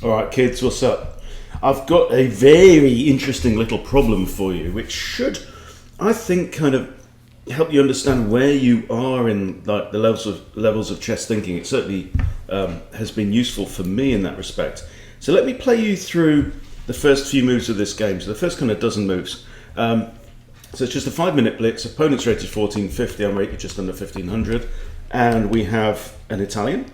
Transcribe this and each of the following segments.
All right, kids, what's up? I've got a very interesting little problem for you, which should, I think, kind of help you understand where you are in like the levels of chess thinking. It certainly has been useful for me in that respect. So let me play you through the first few moves of this game. So the first kind of dozen moves. So it's just a 5-minute blitz. Opponent's rated 1450. I'm rated just under 1500, and we have an Italian.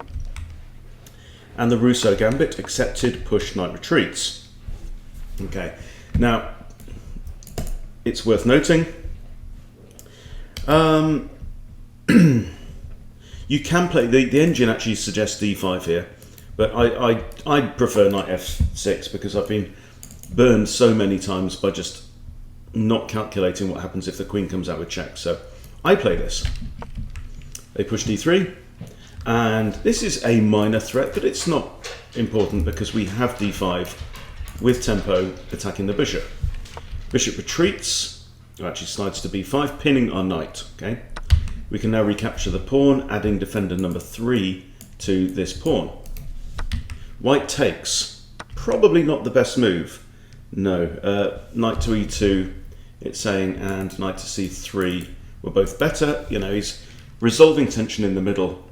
And the Russo Gambit, accepted, push, knight retreats. Okay, now it's worth noting you can play, the engine actually suggests d5 here, but I prefer knight f6 because I've been burned so many times by just not calculating what happens if the queen comes out with check. So I play this. They push d3. And this is a minor threat, but it's not important because we have d5 with tempo attacking the bishop. Bishop retreats, or actually slides to b5, pinning our knight. Okay, we can now recapture the pawn, adding defender number 3 to this pawn. White takes, probably not the best move. No, knight to e2, it's saying, and knight to c3 were both better. You know, he's resolving tension in the middle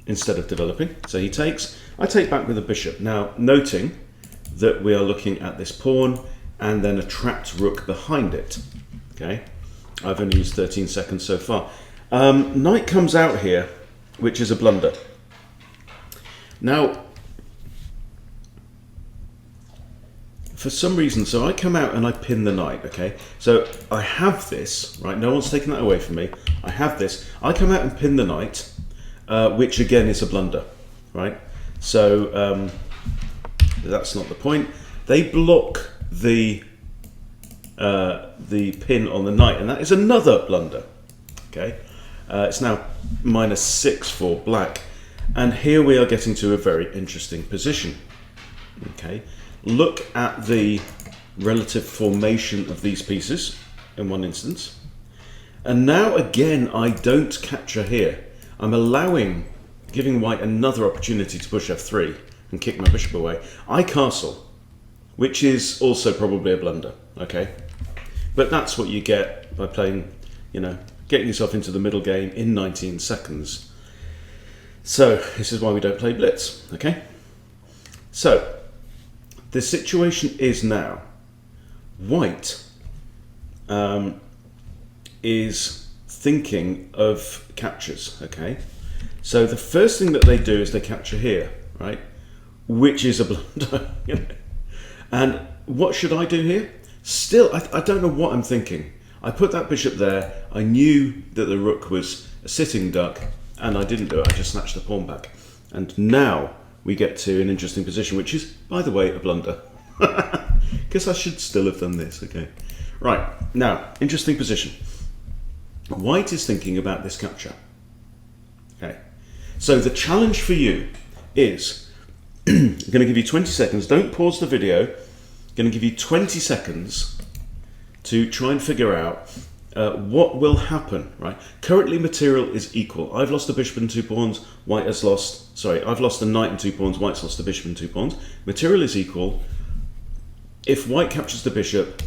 instead of developing. So he takes, I take back with a bishop. Now, noting that we are looking at this pawn and then a trapped rook behind it. Okay, I've only used 13 seconds so far. Knight comes out here, which is a blunder. Now, for some reason, so I come out and I pin the knight, okay? So I have this, right? No one's taken that away from me. I have this. I come out and pin the knight, which again is a blunder, right? So that's not the point. They block the pin on the knight, and that is another blunder. Okay, it's now -6 for black, and here we are getting to a very interesting position. Okay, look at the relative formation of these pieces in one instance, and now again I don't capture here. I'm giving white another opportunity to push f3 and kick my bishop away. I castle, which is also probably a blunder, okay? But that's what you get by playing, you know, getting yourself into the middle game in 19 seconds. So this is why we don't play blitz, okay? So the situation is now, white is thinking of captures, okay? So the first thing that they do is they capture here, right? Which is a blunder, you know? And what should I do here? Still, I don't know what I'm thinking. I put that bishop there. I knew that the rook was a sitting duck, and I didn't do it. I just snatched the pawn back. And now we get to an interesting position, which is, by the way, a blunder. Because I should still have done this, okay? Right, now, interesting position. White is thinking about this capture. Okay, so the challenge for you is, I'm going to give you 20 seconds. Don't pause the video. I'm going to give you 20 seconds to try and figure out what will happen, right? Currently material is equal. I've lost a bishop and 2 pawns. White has lost, sorry, I've lost a knight and 2 pawns. White's lost a bishop and 2 pawns. Material is equal. If white captures the bishop,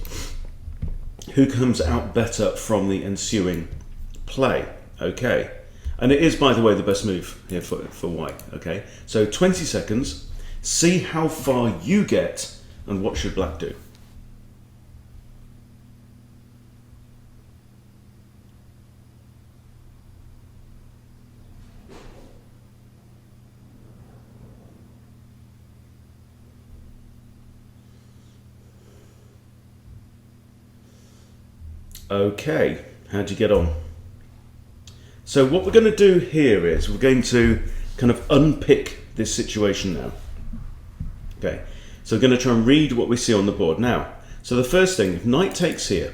who comes out better from the ensuing play? Okay. And it is, by the way, the best move here for white, okay? So 20 seconds, see how far you get, and what should black do? Okay, how'd you get on? So what we're going to do here is we're going to kind of unpick this situation now. Okay, so we're going to try and read what we see on the board now. So the first thing, if knight takes here,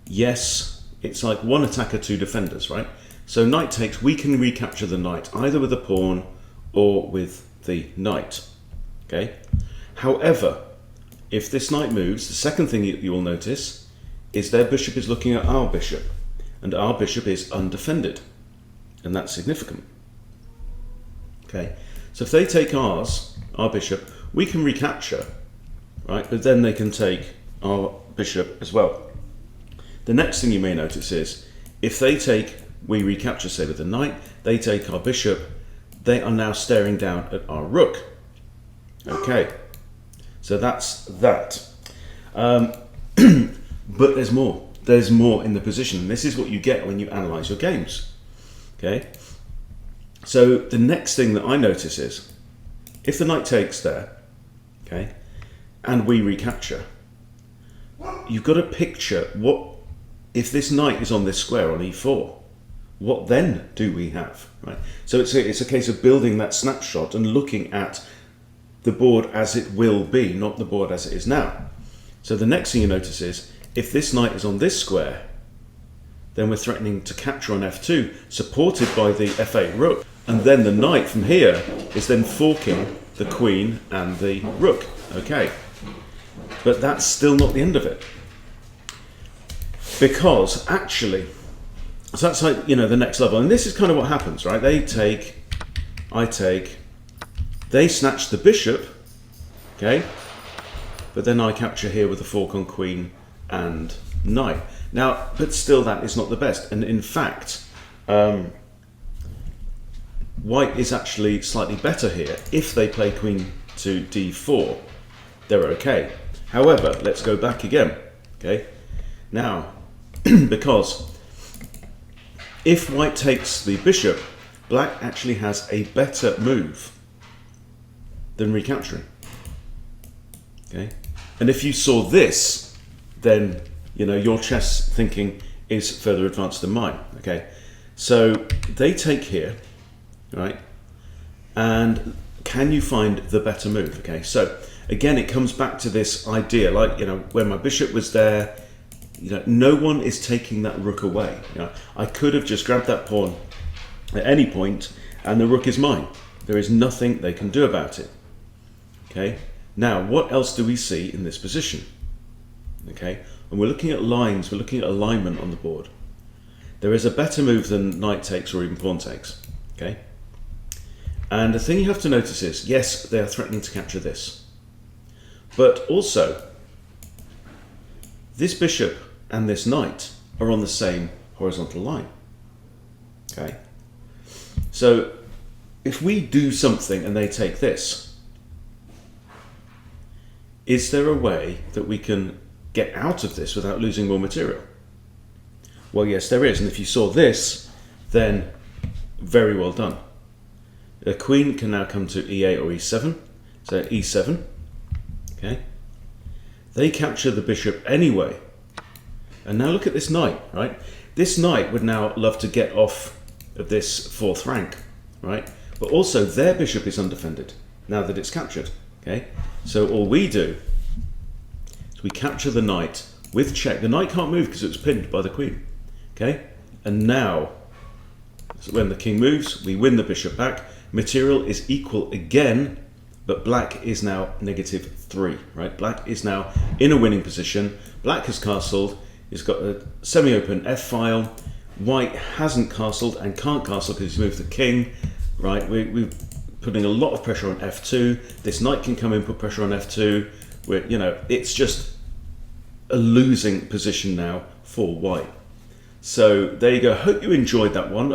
yes, it's like one attacker, 2 defenders, right? So knight takes, we can recapture the knight either with a pawn or with the knight. Okay. However, if this knight moves, the second thing you will notice is their bishop is looking at our bishop, and our bishop is undefended, and that's significant. Okay, so if they take ours, our bishop, we can recapture, right? But then they can take our bishop as well. The next thing you may notice is, if they take, we recapture, say, with the knight, they take our bishop, they are now staring down at our rook. Okay, so that's that. But there's more. There's more in the position. And this is what you get when you analyze your games. Okay, so the next thing that I notice is, if the knight takes there, okay, and we recapture, you've got to picture what, if this knight is on this square on e4, what then do we have, right? So it's a case of building that snapshot and looking at the board as it will be, not the board as it is now. So the next thing you notice is, if this knight is on this square, then we're threatening to capture on f2, supported by the f8 rook, and then the knight from here is then forking the queen and the rook. Okay, but that's still not the end of it. Because actually, so that's like, you know, the next level. And this is kind of what happens, right? They take, I take, they snatch the bishop, okay? But then I capture here with a fork on queen and knight. Now, but still that is not the best. And in fact, white is actually slightly better here. If they play queen to d4, they're okay. However, let's go back again, okay? Now, because if white takes the bishop, black actually has a better move than recapturing. Okay, and if you saw this, then you know your chess thinking is further advanced than mine. Okay, so they take here, right? And can you find the better move? Okay, so again, it comes back to this idea, like, you know, when my bishop was there, you know, no one is taking that rook away. You know, I could have just grabbed that pawn at any point and the rook is mine. There is nothing they can do about it. Okay, now what else do we see in this position? Okay, and we're looking at lines, we're looking at alignment on the board. There is a better move than knight takes or even pawn takes. Okay, and the thing you have to notice is, yes, they are threatening to capture this, but also this bishop and this knight are on the same horizontal line. Okay, so if we do something and they take this, is there a way that we can get out of this without losing more material? Well, yes, there is. And if you saw this, then very well done. The queen can now come to e8 or e7. So e7. Okay. They capture the bishop anyway. And now look at this knight, right? This knight would now love to get off of this fourth rank, right? But also their bishop is undefended now that it's captured. Okay. So all we do is we capture the knight with check. The knight can't move because it was pinned by the queen. Okay. And now, when the king moves, we win the bishop back. Material is equal again, but black is now -3, right? Black is now in a winning position. Black has castled. He's got a semi-open f-file. White hasn't castled and can't castle because he's moved the king, right? We're putting a lot of pressure on f2. This knight can come in, put pressure on f2. You know, it's just a losing position now for white. So there you go. Hope you enjoyed that one.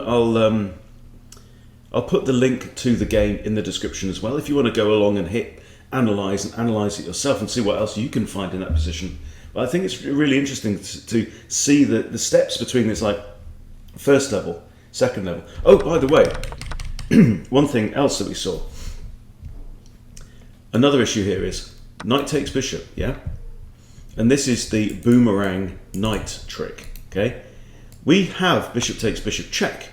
I'll put the link to the game in the description as well if you want to go along and hit analyze and analyze it yourself and see what else you can find in that position. But I think it's really interesting to see the steps between this, like first level, second level. Oh, by the way, one thing else that we saw. Another issue here is knight takes bishop, yeah? And this is the boomerang knight trick, okay? We have bishop takes bishop check,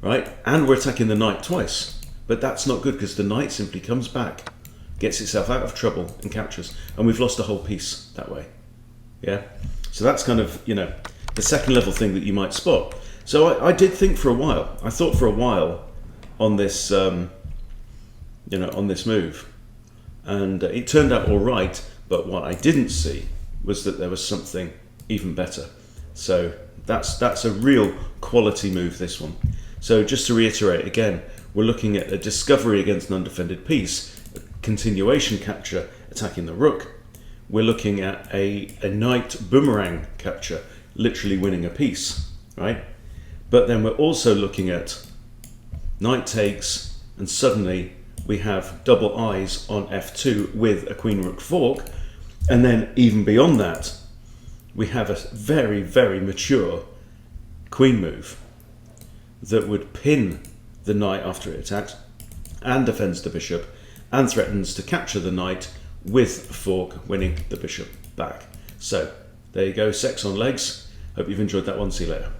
right? And we're attacking the knight twice. But that's not good because the knight simply comes back, gets itself out of trouble and captures. And we've lost a whole piece that way, yeah? So that's kind of, you know, the second level thing that you might spot. So I did think for a while, I thought for a while on this, you know, on this move. And it turned out all right, but what I didn't see was that there was something even better. So that's a real quality move, this one. So just to reiterate again, we're looking at a discovery against an undefended piece, continuation capture attacking the rook. We're looking at a knight boomerang capture, literally winning a piece, right? But then we're also looking at knight takes, and suddenly we have double eyes on f2 with a queen rook fork. And then even beyond that, we have a very, very mature queen move that would pin the knight after it attacks and defends the bishop and threatens to capture the knight with a fork, winning the bishop back. So there you go, sex on legs. Hope you've enjoyed that one. See you later.